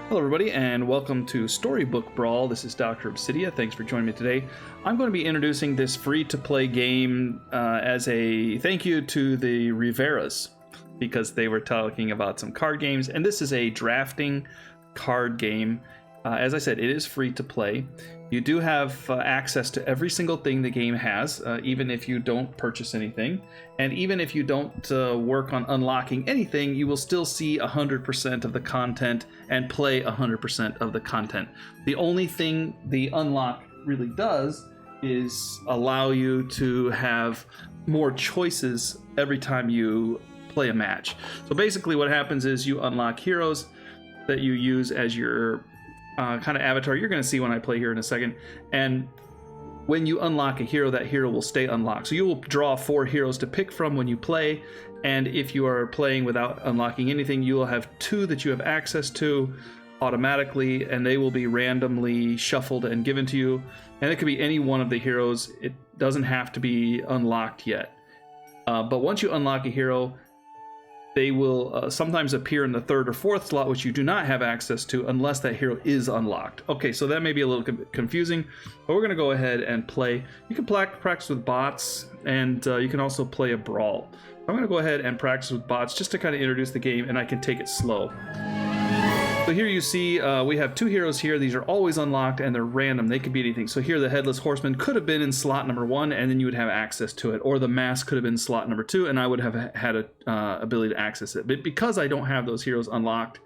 Hello everybody and welcome to Storybook Brawl. This is Dr. Obsidia. Thanks for joining me today. I'm going to be introducing this free-to-play game as a thank you to the Riveras because they were talking about some card games, and this is a drafting card game. As I said, it is free to play. You do have access to every single thing the game has, even if you don't purchase anything. And even if you don't work on unlocking anything, you will still see 100% of the content and play 100% of the content. The only thing the unlock really does is allow you to have more choices every time you play a match. So basically what happens is you unlock heroes that you use as your kind of avatar. You're going to see when I play here in a second. And when you unlock a hero, that hero will stay unlocked. So you will draw 4 heroes to pick from when you play. And if you are playing without unlocking anything, you will have 2 that you have access to automatically, and they will be randomly shuffled and given to you. And it could be any one of the heroes. It doesn't have to be unlocked yet. But once you unlock a hero, they will sometimes appear in the 3rd or 4th slot, which you do not have access to unless that hero is unlocked. Okay, so that may be a little confusing, but we're going to go ahead and play. You can practice with bots, and you can also play a brawl. I'm going to go ahead and practice with bots just to kind of introduce the game, and I can take it slow. So here you see we have 2 heroes here. These are always unlocked and they're random. They could be anything. So here the Headless Horseman could have been in slot number 1 and then you would have access to it. Or the Mask could have been in slot number 2 and I would have had a ability to access it. But because I don't have those heroes unlocked,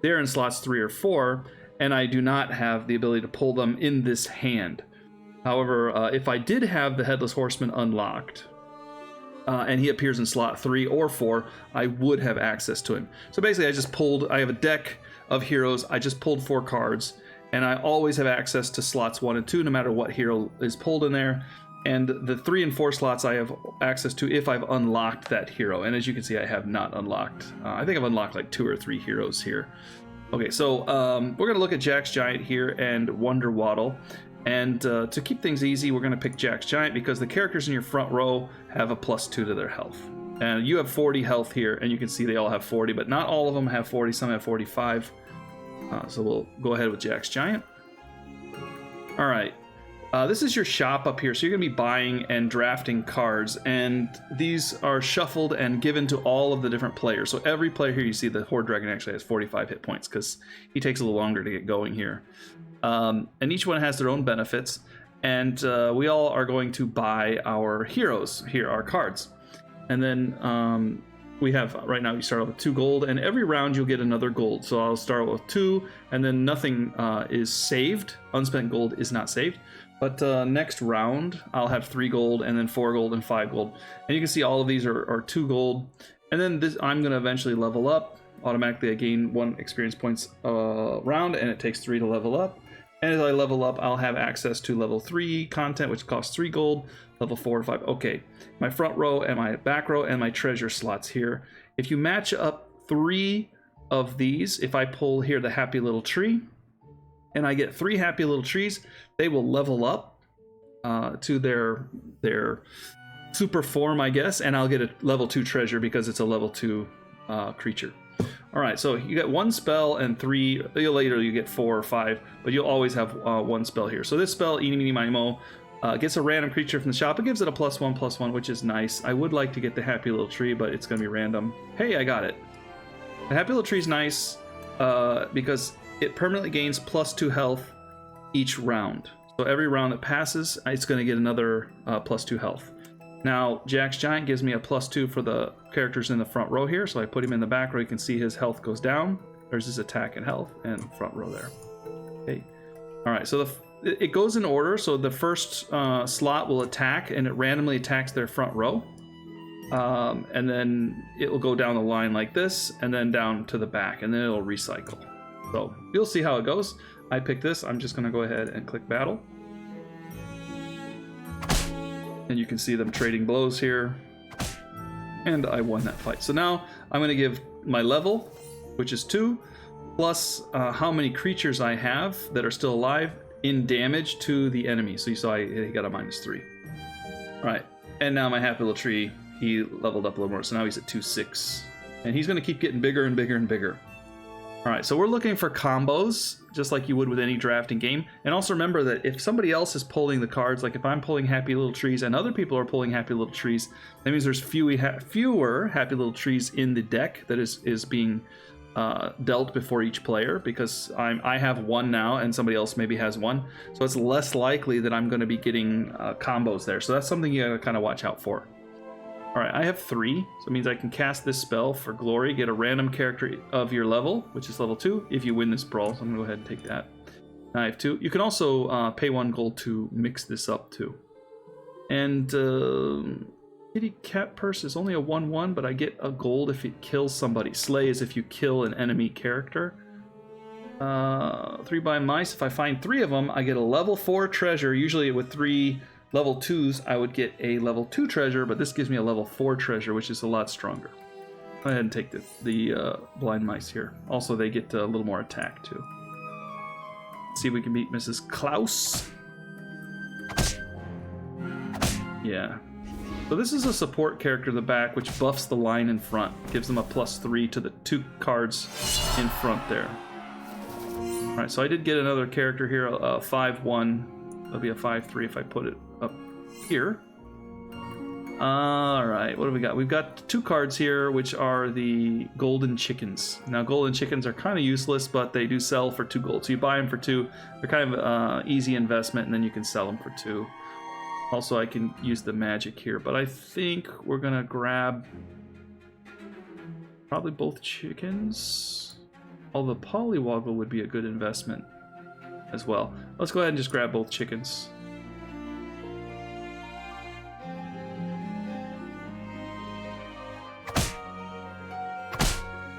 they're in slots 3 or 4 and I do not have the ability to pull them in this hand. However, if I did have the Headless Horseman unlocked, and he appears in slot 3 or 4, I would have access to him. So basically I have a deck of heroes. I just pulled 4 cards, and I always have access to slots 1 and 2 no matter what hero is pulled in there. And the 3 and 4 slots I have access to if I've unlocked that hero. And as you can see, I have not unlocked. I think I've unlocked like 2 or 3 heroes here. Okay, so we're gonna look at Jack's Giant here and Wonder Waddle. And to keep things easy, we're gonna pick Jack's Giant because the characters in your front row have a +2 to their health. And you have 40 health here, and you can see they all have 40, but not all of them have 40, some have 45. So we'll go ahead with Jack's Giant. All right, this is your shop up here. So you're gonna be buying and drafting cards, and these are shuffled and given to all of the different players. So every player here, you see the Horde Dragon actually has 45 hit points because he takes a little longer to get going here. And each one has their own benefits, and we all are going to buy our heroes here, our cards. And then we have, right now you start off with 2 gold, and every round you'll get another gold. So I'll start with 2, and then nothing is saved. Unspent gold is not saved. But next round, I'll have 3 gold, and then 4 gold, and 5 gold. And you can see all of these are 2 gold. And then I'm going to eventually level up. Automatically I gain 1 experience points round, and it takes 3 to level up. And as I level up, I'll have access to level 3 content, which costs 3 gold, level 4 and 5. Okay, my front row and my back row and my treasure slots here. If you match up 3 of these, if I pull here the Happy Little Tree, and I get 3 Happy Little Trees, they will level up to their super form, I guess, and I'll get a level 2 treasure because it's a level 2 creature. All right, so you get 1 spell and 3. Later you get 4 or 5, but you'll always have 1 spell here. So this spell, Eeny, Meeny, Miny, Mo, gets a random creature from the shop. It gives it a +1/+1, which is nice. I would like to get the Happy Little Tree, but it's going to be random. Hey, I got it. The Happy Little Tree is nice because it permanently gains +2 health each round. So every round that passes, it's going to get another +2 health. Now, Jack's Giant gives me a +2 for the characters in the front row here, so I put him in the back row. You can see his health goes down. There's his attack and health, and front row there. Okay. All right, so it goes in order. So the first slot will attack, and it randomly attacks their front row. And then it will go down the line like this, and then down to the back, and then it'll recycle. So you'll see how it goes. I pick this. I'm just going to go ahead and click battle. And you can see them trading blows here. And I won that fight. So now I'm going to give my level, which is 2, plus how many creatures I have that are still alive in damage to the enemy. So you saw he got a -3. All right. And now my Happy Little Tree, he leveled up a little more. So now he's at 2/6. And he's going to keep getting bigger and bigger and bigger. All right, so we're looking for combos, just like you would with any drafting game. And also remember that if somebody else is pulling the cards, like if I'm pulling Happy Little Trees and other people are pulling Happy Little Trees, that means there's fewer Happy Little Trees in the deck that is being dealt before each player, because I have one now and somebody else maybe has one. So it's less likely that I'm going to be getting combos there. So that's something you gotta kind of watch out for. All right, I have 3, so it means I can cast this spell for glory, get a random character of your level, which is level 2, if you win this brawl. So I'm gonna go ahead and take that. Now I have 2. You can also pay 1 gold to mix this up too. And Kitty Cat Purse is only a 1/1, but I get a gold if it kills somebody. Slay is if you kill an enemy character. 3 blind mice. If I find 3 of them, I get a level 4 treasure. Usually with 3 level 2s, I would get a level 2 treasure, but this gives me a level 4 treasure, which is a lot stronger. Go ahead and take the blind mice here. Also, they get a little more attack too. Let's see if we can beat Mrs. Klaus. Yeah. So this is a support character in the back, which buffs the line in front. Gives them a +3 to the 2 cards in front there. All right, so I did get another character here, a 5/1. That'll be a 5/3 if I put it up here. All right, what do we got? We've got 2 cards here, which are the golden chickens. Now, golden chickens are kind of useless, but they do sell for 2 gold. So you buy them for 2. They're kind of easy investment, and then you can sell them for 2. Also, I can use the magic here, but I think we're gonna grab probably both chickens. Although Polywoggle would be a good investment as well. Let's go ahead and just grab both chickens.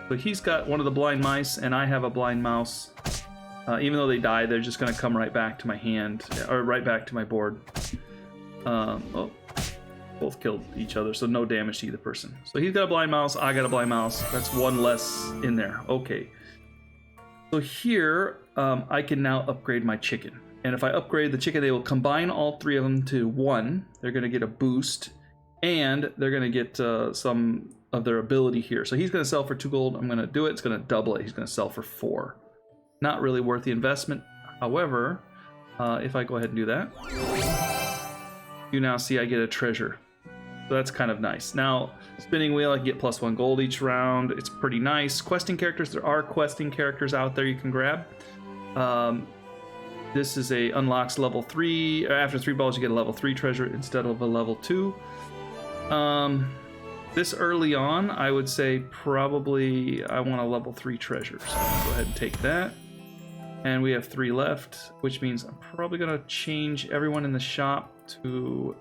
So he's got one of the blind mice, and I have a blind mouse. Even though they die, they're just going to come right back to my hand, or right back to my board. Oh, both killed each other, so no damage to either person. So he's got a blind mouse, I got a blind mouse. That's 1 less in there. Okay. So here, I can now upgrade my chicken. And if I upgrade the chicken, they will combine all 3 of them to 1. They're going to get a boost, and they're going to get some of their ability here. So he's going to sell for 2 gold. I'm going to do it. It's going to double it. He's going to sell for 4. Not really worth the investment. However, if I go ahead and do that, you now see I get a treasure. So that's kind of nice. Now, spinning wheel, I can get +1 gold each round. It's pretty nice. Questing characters, there are questing characters out there you can grab. This is unlocks level 3. After 3 balls, you get a level 3 treasure instead of a level 2. This early on, I would say probably I want a level 3 treasure. So I'll go ahead and take that. And we have 3 left, which means I'm probably going to change everyone in the shop to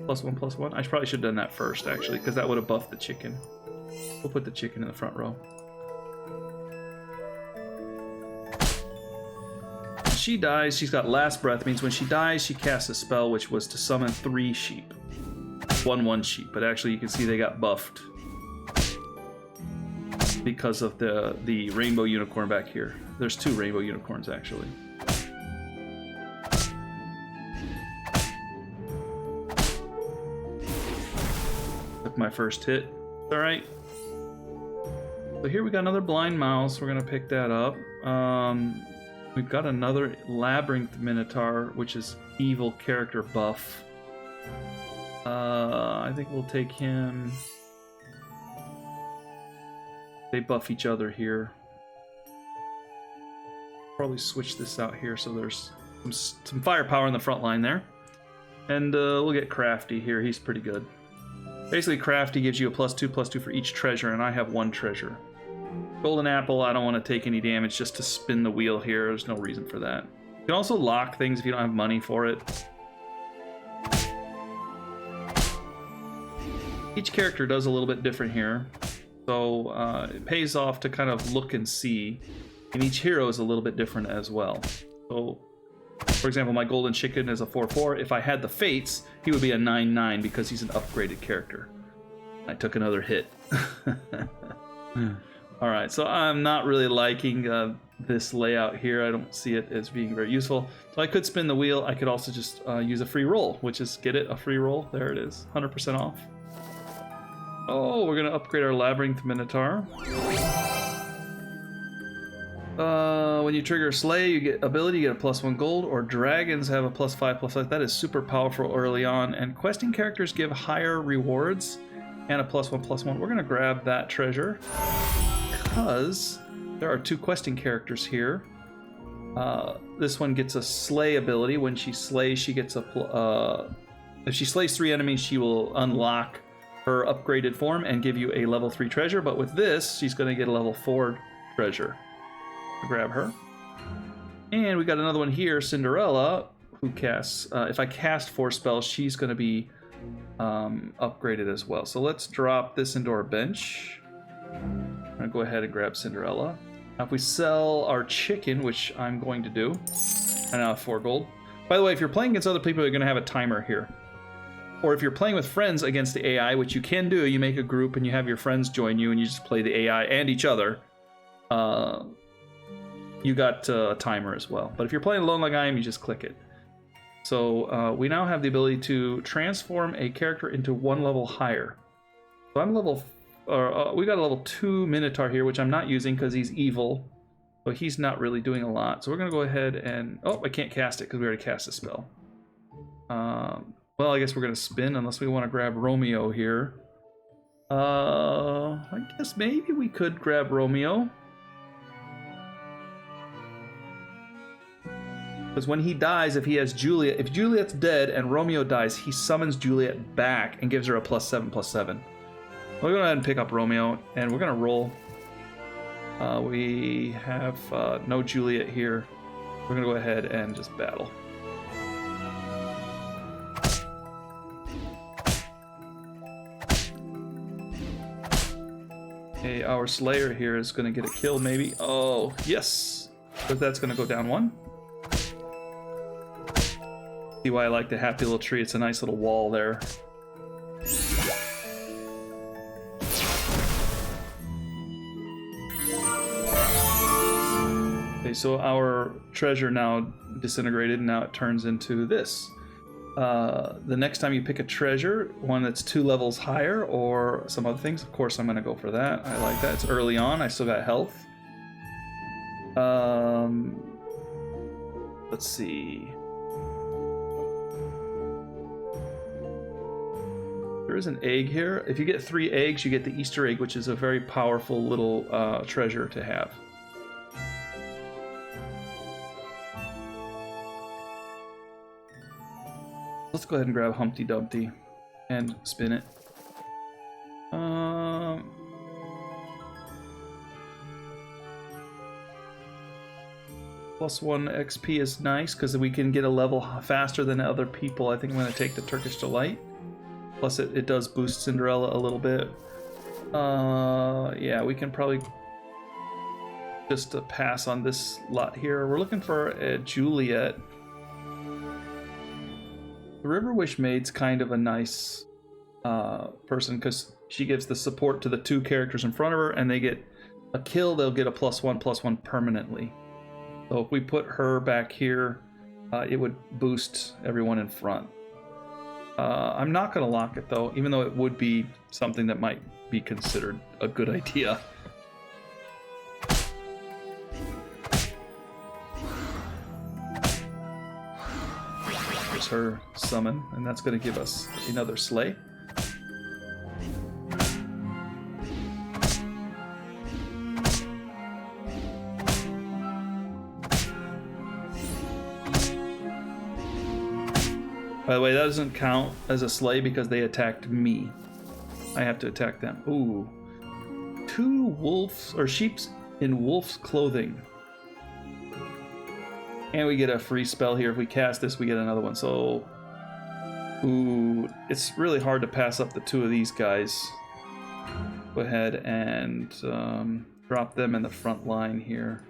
+1/+1. I probably should have done that first, actually, because that would have buffed the chicken. We'll put the chicken in the front row. She dies. She's got last breath. Means when she dies, she casts a spell, which was to summon 3 sheep. 1/1 sheep. But actually, you can see they got buffed because of the rainbow unicorn back here. There's 2 rainbow unicorns, actually. Took my first hit. All right. So here we got another blind mouse. We're gonna pick that up. We've got another Labyrinth Minotaur, which is evil character buff. I think we'll take him. They buff each other here. Probably switch this out here so there's some firepower in the front line there. And we'll get Crafty here. He's pretty good. Basically, Crafty gives you a +2/+2 for each treasure, and I have 1 treasure. Golden Apple, I don't want to take any damage just to spin the wheel here. There's no reason for that. You can also lock things if you don't have money for it. Each character does a little bit different here. So it pays off to kind of look and see. And each hero is a little bit different as well. So, for example, my golden chicken is a 4/4. If I had the fates, he would be a 9/9 because he's an upgraded character. I took another hit. All right, so I'm not really liking this layout here. I don't see it as being very useful. So I could spin the wheel. I could also just use a free roll, which is, get it, a free roll. There it is, 100% off. Oh, we're gonna upgrade our Labyrinth Minotaur. When you trigger Slay, you get ability, you get a +1 gold, or dragons have a +5/+5. That is super powerful early on. And questing characters give higher rewards and a +1/+1. We're going to grab that treasure because there are 2 questing characters here. This one gets a Slay ability. When she slays, she gets a... if she slays 3 enemies, she will unlock her upgraded form and give you a level 3 treasure. But with this, she's going to get a level 4 treasure. Grab her. And we got another one here, Cinderella, who casts... if I cast 4 spells, she's going to be upgraded as well. So let's drop this into our bench. I'm going to go ahead and grab Cinderella. Now if we sell our chicken, which I'm going to do, I now have 4 gold. By the way, if you're playing against other people, you're going to have a timer here. Or if you're playing with friends against the AI, which you can do, you make a group and you have your friends join you and you just play the AI and each other. You got a timer as well. But if you're playing alone like I am, you just click it. So we now have the ability to transform a character into 1 level higher. So I'm level... we got a level 2 Minotaur here, which I'm not using because he's evil. So he's not really doing a lot. So we're going to go ahead and... oh, I can't cast it because we already cast a spell. Well, I guess we're going to spin unless we want to grab Romeo here. I guess maybe we could grab Romeo. Because when he dies, if he has Juliet... if Juliet's dead and Romeo dies, he summons Juliet back and gives her a +7/+7. We're going to go ahead and pick up Romeo, and we're going to roll. We have no Juliet here. We're going to go ahead and just battle. Okay, our Slayer here is going to get a kill, maybe. Oh, yes! But that's going to go down 1. See why I like the happy little tree. It's a nice little wall there. Okay, so our treasure now disintegrated, and now it turns into this. The next time you pick a treasure, one that's 2 levels higher or some other things, of course I'm going to go for that. I like that. It's early on. I still got health. Let's see. There is an egg here. If you get 3 eggs, you get the Easter egg, which is a very powerful little treasure to have. Let's go ahead and grab Humpty Dumpty and spin it. +1 XP is nice because we can get a level faster than other people. I think I'm going to take the Turkish Delight. Plus it does boost Cinderella a little bit. Yeah, we can probably just pass on this lot here. We're looking for a Juliet. The River Wish Maid's kind of a nice person because she gives the support to the 2 characters in front of her, and they get a kill, they'll get a +1/+1 permanently. So if we put her back here, it would boost everyone in front. I'm not going to lock it though, even though it would be something that might be considered a good idea. There's her summon, and that's going to give us another Slay. By the way, that doesn't count as a Slay because they attacked me. I have to attack them. Ooh. 2 wolves, or sheeps in wolf's clothing. And we get a free spell here. If we cast this, we get another one. So, ooh, it's really hard to pass up the 2 of these guys. Go ahead and drop them in the front line here.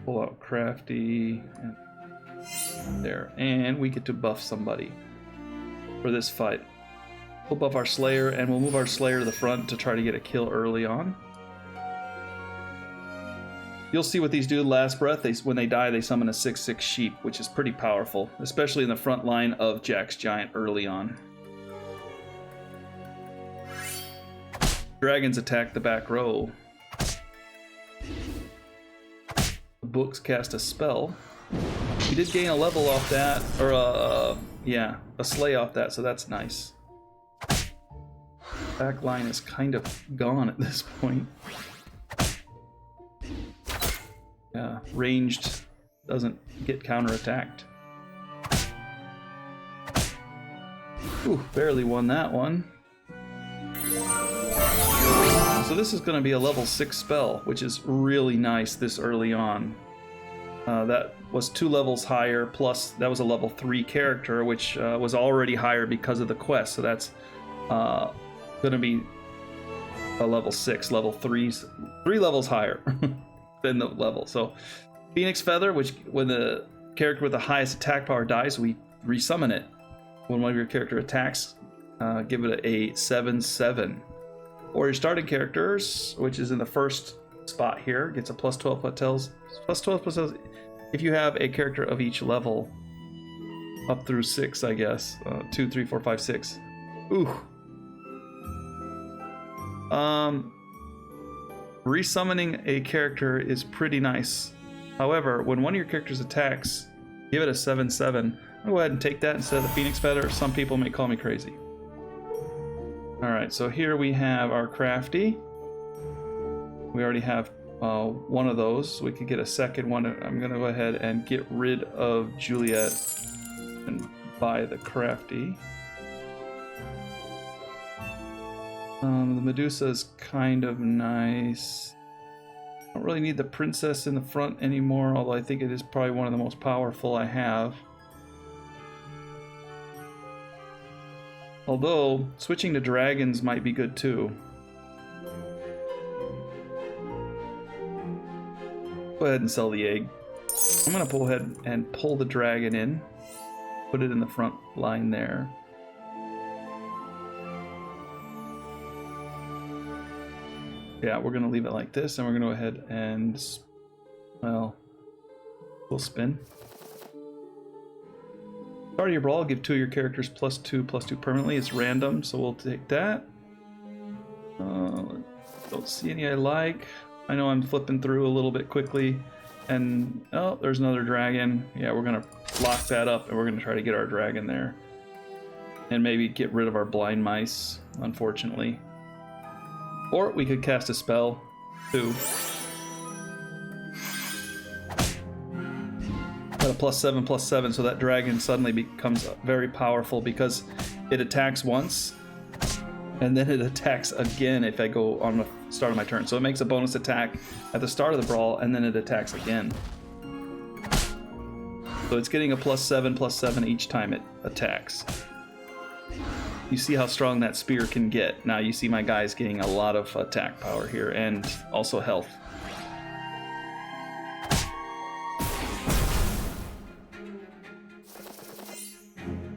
Pull out Crafty. And there. And we get to buff somebody for this fight. We'll buff our Slayer, and we'll move our Slayer to the front to try to get a kill early on. You'll see what these do. Last breath, when they die, they summon a 6/6 sheep, which is pretty powerful, especially in the front line of Jack's Giant early on. Dragons attack the back row. books cast a spell. We did gain a level off that, or yeah, a slay off that, so that's nice. Back line is kind of gone at this point. Ranged doesn't get counterattacked. Ooh, barely won that one. So this is going to be a level 6 spell, which is really nice this early on. That was 2 levels higher, plus that was a level 3 character, which was already higher because of the quest. So that's going to be a level 6, level 3's 3 levels higher than the level. So Phoenix Feather, which when the character with the highest attack power dies, we resummon it. When one of your character attacks, give it a 7/7. Or your starting characters, which is in the first spot here, gets a plus 12 +12 +12 if you have a character of each level up through 6, I guess. 2, 3, 4, 5, 6. Ooh. Resummoning a character is pretty nice. However, when one of your characters attacks, give it a 7/7. I'll go ahead and take that instead of the Phoenix Feather. Some people may call me crazy. Alright, so here we have our crafty. We already have one of those. We could get a second one. I'm going to go ahead and get rid of Juliet and buy the crafty. The Medusa is kind of nice. I don't really need the princess in the front anymore, although I think it is probably one of the most powerful I have. Although, switching to dragons might be good too. Go ahead and sell the egg. I'm going to go ahead and pull the dragon in. Put it in the front line there. Yeah, we're going to leave it like this, and we're going to go ahead and, well, we'll spin. Start of your brawl, give 2 of your characters +2/+2 permanently. It's random, so we'll take that. Don't see any I like. I know I'm flipping through a little bit quickly. And, oh, there's another dragon. Yeah, we're going to lock that up, and we're going to try to get our dragon there. And maybe get rid of our blind mice, unfortunately. Or we could cast a spell, too. Got a +7/+7, so that dragon suddenly becomes very powerful because it attacks once, and then it attacks again if I go on the start of my turn. So it makes a bonus attack at the start of the brawl, and then it attacks again. So it's getting a +7/+7 each time it attacks. You see how strong that spear can get. Now you see my guy's getting a lot of attack power here, and also health.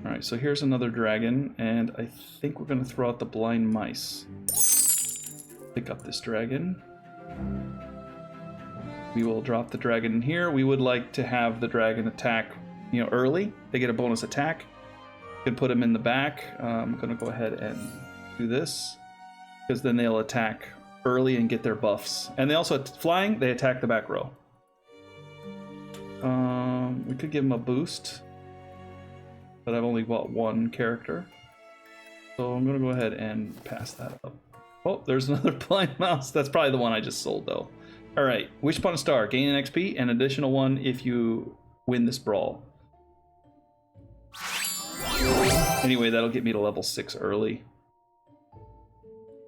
Alright, so here's another dragon, and I think we're going to throw out the blind mice. Pick up this dragon. We will drop the dragon in here. We would like to have the dragon attack, early. They get a bonus attack. Can put them in the back. I'm going to go ahead and do this, because then they'll attack early and get their buffs. And they also, flying, they attack the back row. We could give them a boost, but I've only bought one character. So I'm going to go ahead and pass that up. Oh, there's another blind mouse. That's probably the one I just sold, though. All right, wish upon a star. Gain an XP, and additional one if you win this brawl. Anyway, that'll get me to level 6 early.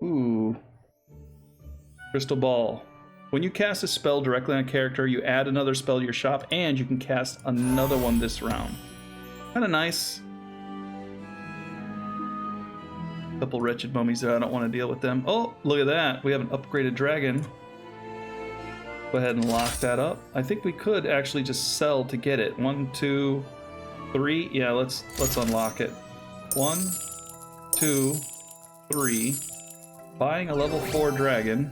Ooh. Crystal Ball. When you cast a spell directly on a character, you add another spell to your shop, and you can cast another one this round. Kind of nice. Couple wretched mummies there. I don't want to deal with them. Oh, look at that. We have an upgraded dragon. Go ahead and lock that up. I think we could actually just sell to get it. 1, 2, 3. Yeah, let's unlock it. 1, 2, 3. Buying a level 4 dragon.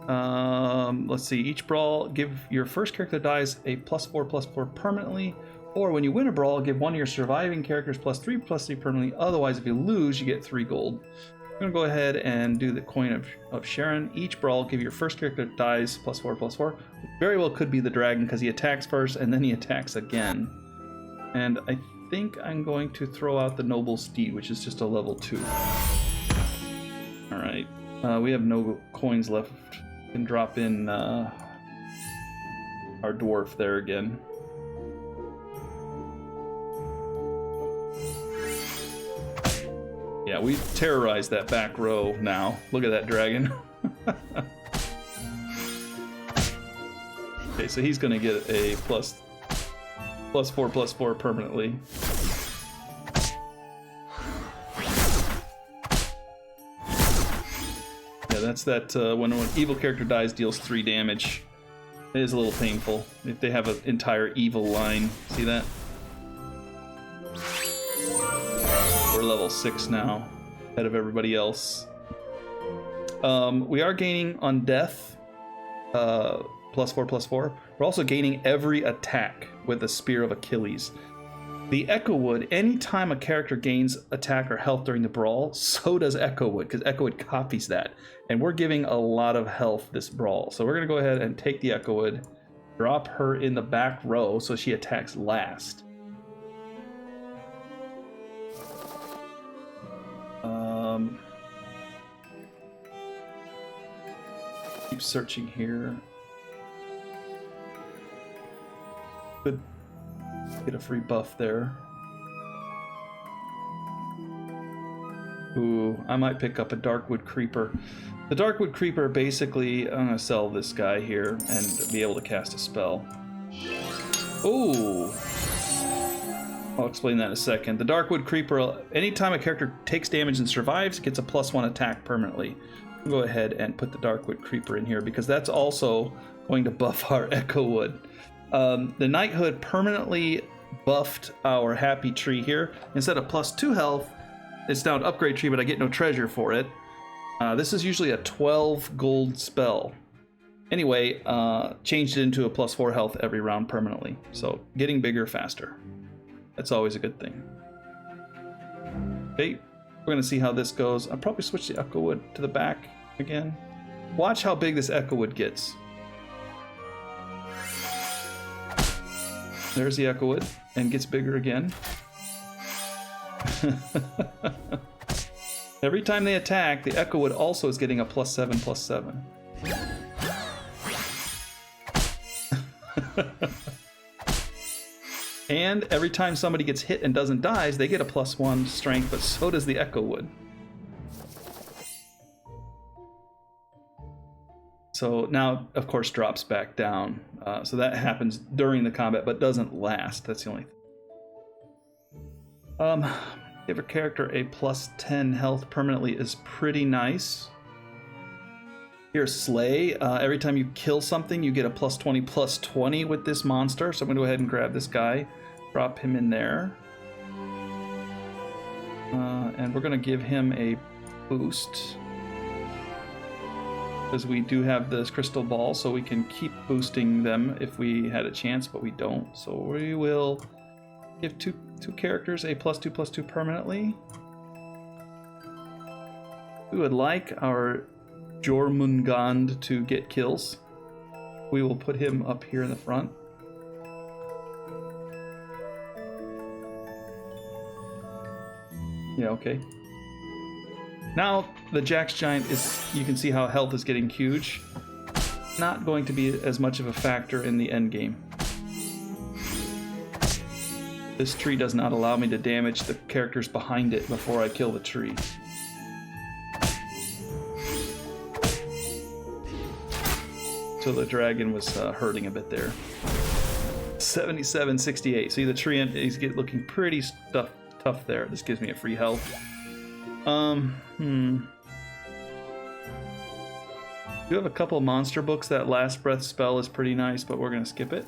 Let's see. Each brawl, give your first character that dies a +4/+4 permanently. Or when you win a brawl, give one of your surviving characters +3/+3 permanently. Otherwise, if you lose, you get 3 gold. I'm going to go ahead and do the coin of Sharon. Each brawl, give your first character that dies +4/+4. Very well could be the dragon because he attacks first and then he attacks again. And I think I'm going to throw out the noble steed, which is just a level 2. Alright, we have no coins left. We can drop in our dwarf there again. Yeah, we terrorized that back row now. Look at that dragon. Okay, so he's gonna get a +4/+4 permanently. Yeah, that's that when an evil character dies, deals 3 damage. It is a little painful if they have an entire evil line. See that? We're level 6 now, ahead of everybody else. We are gaining on death, +4/+4. We're also gaining every attack with the Spear of Achilles. The Echo Wood, anytime a character gains attack or health during the brawl, so does Echo Wood, because Echo Wood copies that. And we're giving a lot of health this brawl. So we're going to go ahead and take the Echo Wood, drop her in the back row so she attacks last. Keep searching here. Could get a free buff there. Ooh, I might pick up a Darkwood Creeper. The Darkwood Creeper, basically, I'm gonna sell this guy here and be able to cast a spell. Ooh! I'll explain that in a second. The Darkwood Creeper, anytime a character takes damage and survives, gets a +1 attack permanently. I'll go ahead and put the Darkwood Creeper in here because that's also going to buff our Echo Wood. The Knighthood permanently buffed our Happy Tree here. Instead of +2 health, it's down to Upgrade Tree, but I get no treasure for it. This is usually a 12 gold spell. Anyway, changed it into a +4 health every round permanently. So getting bigger faster. That's always a good thing. Okay, we're going to see how this goes. I'll probably switch the Echo Wood to the back again. Watch how big this Echo Wood gets. There's the Echo Wood, and gets bigger again. Every time they attack, the Echo Wood also is getting a +7/+7. And every time somebody gets hit and doesn't die, they get a +1 strength, but so does the Echo Wood. So now, of course, drops back down. So that happens during the combat, but doesn't last. That's the only thing. Give a character a +10 health permanently is pretty nice. Here's Slay. Every time you kill something, you get a +20/+20 with this monster. So I'm going to go ahead and grab this guy, drop him in there. And we're going to give him a boost. Because we do have this crystal ball, so we can keep boosting them if we had a chance, but we don't. So we will give two characters a +2/+2 permanently. We would like our Jormungand to get kills. We will put him up here in the front. Yeah, okay. Now the Jax Giant is, you can see how health is getting huge. Not going to be as much of a factor in the end game. This tree does not allow me to damage the characters behind it before I kill the tree. So the dragon was hurting a bit there. 77-68. See the tree, he's looking pretty tough there. This gives me a free health. Do have a couple of monster books. That Last Breath spell is pretty nice, but we're gonna skip it.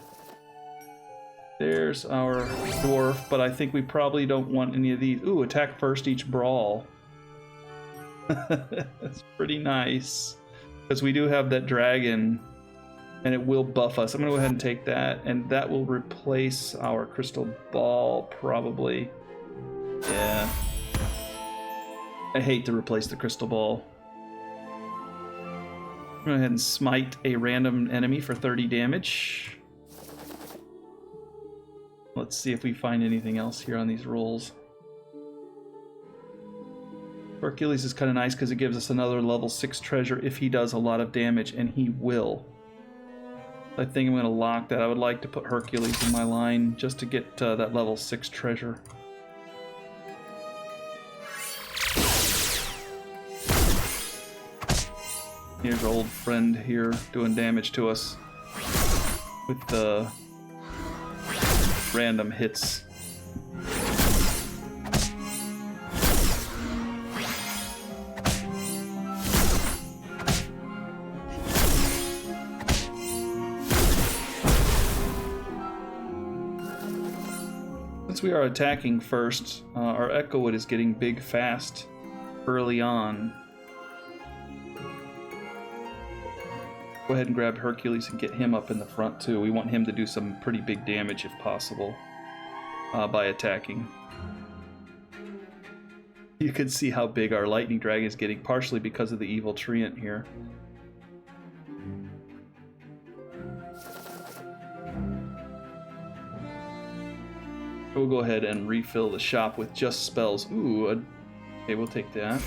There's our dwarf, but I think we probably don't want any of these. Ooh, attack first each brawl. That's pretty nice. Because we do have that dragon, and it will buff us. I'm gonna go ahead and take that, and that will replace our crystal ball, probably. Yeah. I hate to replace the crystal ball. Go ahead and smite a random enemy for 30 damage. Let's see if we find anything else here on these rolls. Hercules is kind of nice because it gives us another level 6 treasure if he does a lot of damage, and he will. I think I'm going to lock that. I would like to put Hercules in my line just to get that level 6 treasure. Here's our old friend here doing damage to us with the random hits. Since we are attacking first, our Echo Wood is getting big fast early on. Go ahead and grab Hercules and get him up in the front too. We want him to do some pretty big damage if possible by attacking. You can see how big our lightning dragon is getting, partially because of the evil treant here. We'll go ahead and refill the shop with just spells. Ooh, okay, we'll take that.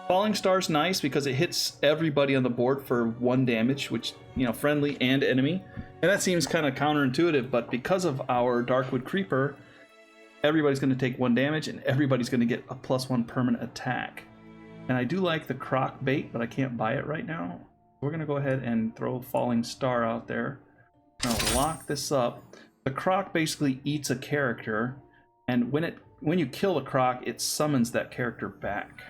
Falling Star's nice because it hits everybody on the board for 1 damage, which, you know, friendly and enemy. And that seems kind of counterintuitive, but because of our Darkwood Creeper, everybody's going to take 1 damage and everybody's going to get a +1 permanent attack. And I do like the croc bait, but I can't buy it right now. We're going to go ahead and throw Falling Star out there. Now lock this up. The croc basically eats a character, and when you kill the croc, it summons that character back.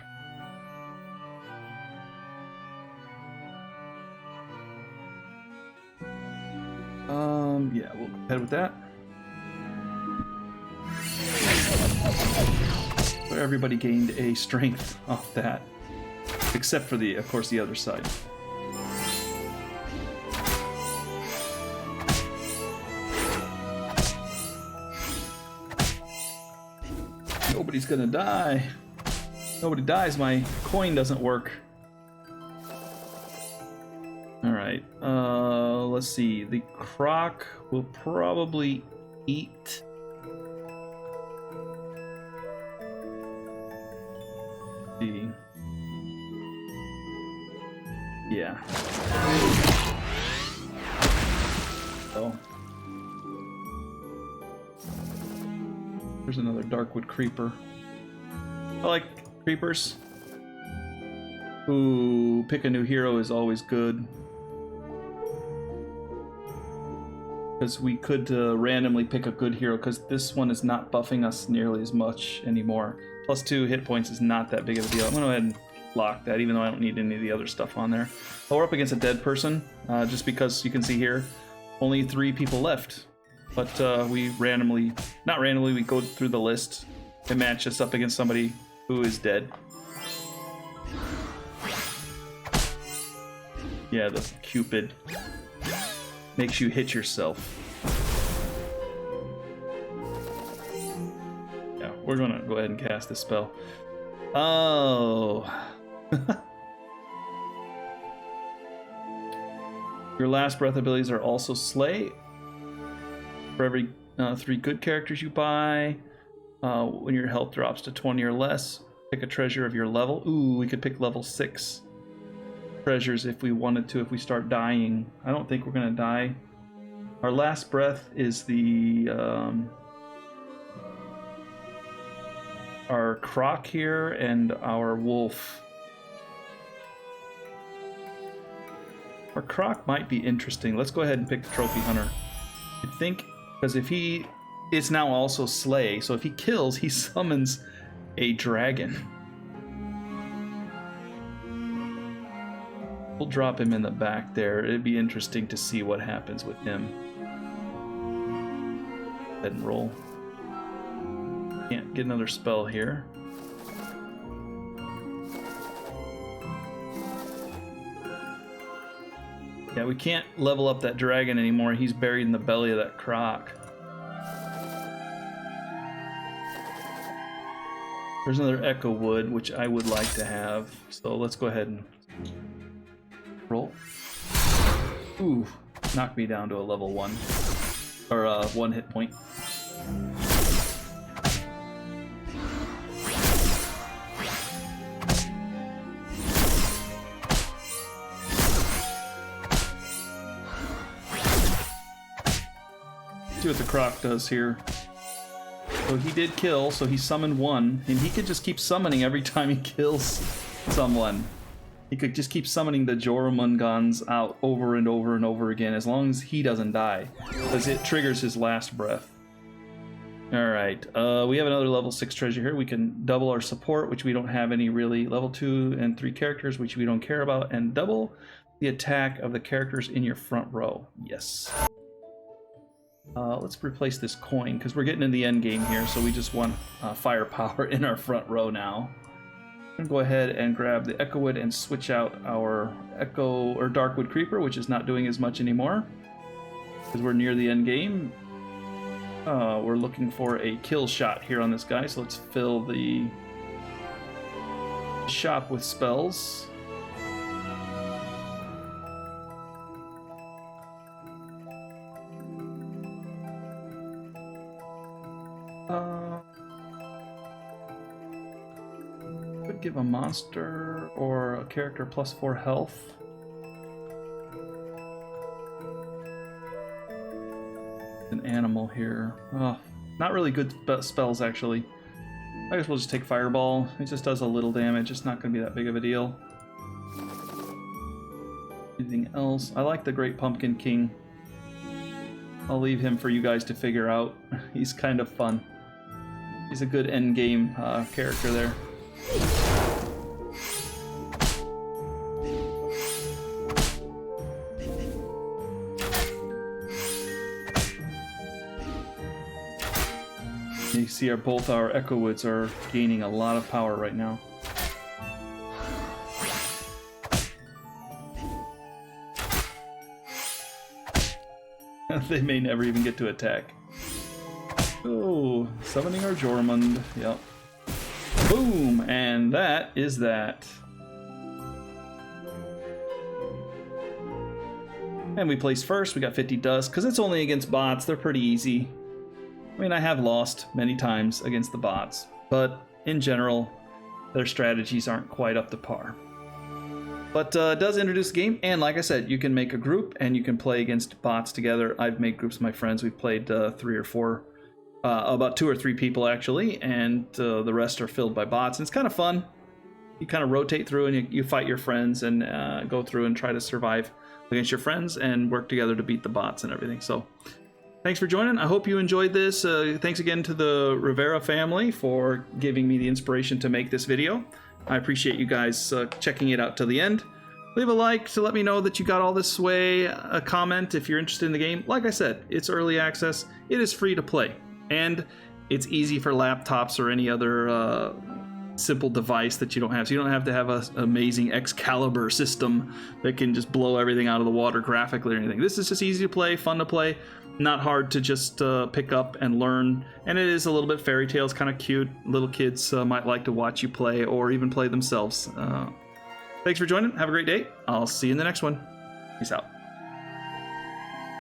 Yeah, we'll go ahead with that. So everybody gained a strength off that, except for of course, the other side. Nobody's gonna die. Nobody dies. My coin doesn't work. All right. Let's see. The croc will probably eat. Yeah. Oh. There's another Darkwood Creeper. I like creepers. Ooh, pick a new hero is always good. Because we could randomly pick a good hero, because this one is not buffing us nearly as much anymore. +2 hit points is not that big of a deal. I'm going to go ahead and lock that, even though I don't need any of the other stuff on there. But we're up against a dead person, just because you can see here, only 3 people left. But we randomly, not randomly, we go through the list and match us up against somebody who is dead. Yeah, the Cupid makes you hit yourself. Yeah, we're gonna go ahead and cast this spell. Oh. Your last breath abilities are also Slay. For every 3 good characters you buy, when your health drops to 20 or less, pick a treasure of your level. Ooh, we could pick level 6 treasures if we wanted to, if we start dying. I don't think we're gonna die. Our last breath is the our croc here and our wolf. Our croc might be interesting. Let's go ahead and pick the trophy hunter. I think, because if he is now also Slay, so if he kills, he summons a dragon. We'll drop him in the back there. It'd be interesting to see what happens with him. Go ahead and roll. Can't get another spell here. Yeah, we can't level up that dragon anymore. He's buried in the belly of that croc. There's another echo wood, which I would like to have. So let's go ahead and roll. Ooh, knocked me down to a level 1. Or 1 hit point. See what the croc does here. So he did kill, so he summoned 1, and he could just keep summoning every time he kills someone. He could just keep summoning the Jormungandrs out over and over and over again, as long as he doesn't die, because it triggers his last breath. Alright, we have another level 6 treasure here. We can double our support, which we don't have any really. Level 2 and 3 characters, which we don't care about, and double the attack of the characters in your front row. Yes. Let's replace this coin, because we're getting in the end game here, so we just want firepower in our front row now. I'm going to go ahead and grab the Echo Wood and switch out our Echo or Darkwood Creeper, which is not doing as much anymore, because we're near the end game. We're looking for a kill shot here on this guy, so let's fill the shop with spells. Could give a monster or a character +4 health. An animal here. Oh, not really good spells actually. I guess we'll just take Fireball. It just does a little damage. It's not going to be that big of a deal. Anything else? I like the Great Pumpkin King. I'll leave him for you guys to figure out. He's kind of fun. He's a good endgame character there. You see both our Echo Woods are gaining a lot of power right now. They may never even get to attack. Oh, summoning our Jormund. Yep. Boom! And that is that. And we placed first. We got 50 dust, because it's only against bots. They're pretty easy. I mean, I have lost many times against the bots, but in general, their strategies aren't quite up to par. But it does introduce the game, and like I said, you can make a group and you can play against bots together. I've made groups of my friends. We've played 3 or 4, about 2 or 3 people actually, and the rest are filled by bots. And it's kind of fun. You kind of rotate through and you fight your friends and go through and try to survive against your friends and work together to beat the bots and everything. So thanks for joining. I hope you enjoyed this. Thanks again to the Rivera family for giving me the inspiration to make this video. I appreciate you guys checking it out to the end. Leave a like to let me know that you got all this way. A comment if you're interested in the game. Like I said, it's early access. It is free to play. And it's easy for laptops or any other simple device that you don't have. So you don't have to have an amazing Excalibur system that can just blow everything out of the water graphically or anything. This is just easy to play, fun to play. Not hard to just pick up and learn, and it is a little bit fairy tales, kind of cute. Little kids might like to watch you play or even play themselves. Thanks for joining. Have a great day. I'll see you in the next one. Peace out.